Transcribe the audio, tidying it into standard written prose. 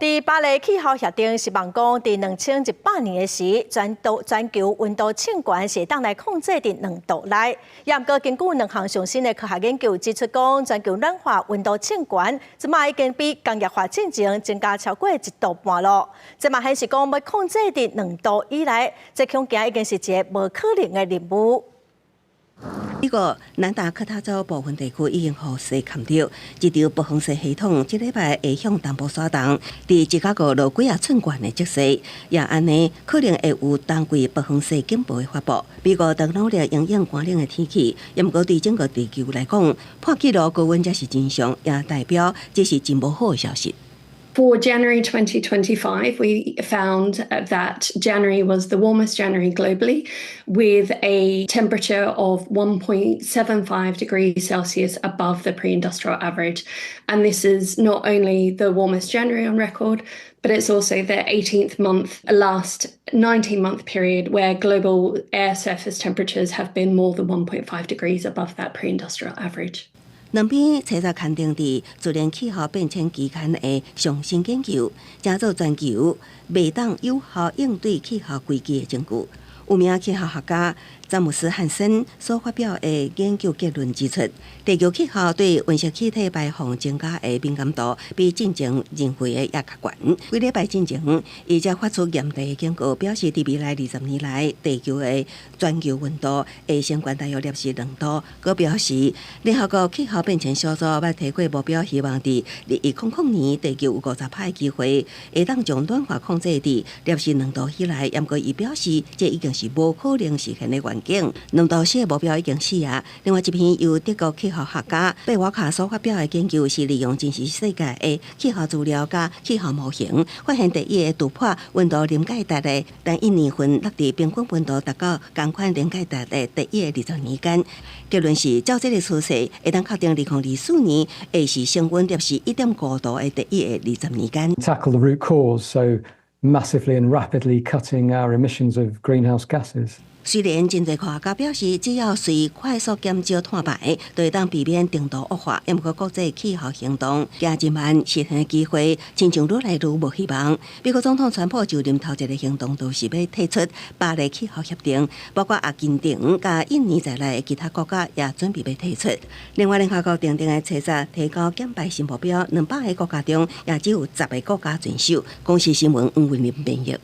伫巴黎气候协定希望讲，伫2100年的时，全球温度升悬是当来控制伫2度内。也毋过，根据2项上新的科学研究指出，讲全球暖化温度升悬，即卖已经比工业化进前增加超过1度半咯。即嘛显示讲要控制伫2度以内，这恐惊已经是一个无可能的任务。美国南达科他州部分地区已经雨势砍掉，一条暴风雪系统这礼拜会向东部刷动，伫芝加哥落几寸悬的积雪，也安尼可能会有冬季暴风雪警报的发布。美国正努力应应寒冷的天气，也毋过对整个地球来讲，破纪录高温才是真相，也代表这是真无好的消息。For January 2025, we found that January was the warmest January globally, with a temperature of 1.75 degrees Celsius above the pre-industrial average. And this is not only the warmest January on record, but it's also the 18th month, last 19-month period where global air surface temperatures have been more than 1.5 degrees above that pre-industrial average. 两边查查勘定伫自然气候变迁期间的上新研究，成做全球未当有效应对气候危机的证据。有名气候学家詹姆斯·汉森所发表的研究结论指出，地球气候对温室气体排放增加的敏感度比进前认为的也较悬。几礼拜进前，伊才发出严厉的警告，表示伫未来20年来，地球的全球温度会升悬大约摄氏2度。佮表示，联合国气候变迁小组要提过目标，希望伫2000年地球有50%的机会会当将暖化控制伫摄氏2度以内。不过，伊表示，这已经是无可能实现的愿景，2度C的目标已经死啊。另外一篇由德国气候学家贝瓦卡所发表的研究是利用真实世界的气候资料加气候模型，发现第一个突破温度临界值的，但1年份落地平均温度达到同款临界值的第一个20年间。结论是，照这个趋势，会当确定2024年会是升温摄氏1.5度的第一个20年间。Tackle the root cause, so massively and rapidly cutting our emissions of greenhouse gases. 虽然真侪科学家表示，只要随快速减少碳排，就会当避免程度恶化。不过国际气候行动行真慢，实现的机会亲像愈来愈无希望。美国总统川普就任头一个行动，就是要提出巴黎气候协定，包括阿根廷、甲印尼在内的其他国家也准备要提出。另外，联合国定定的测查提高减排新目标，200个国家中也只有10个国家遵守。公视新闻黄文林编译。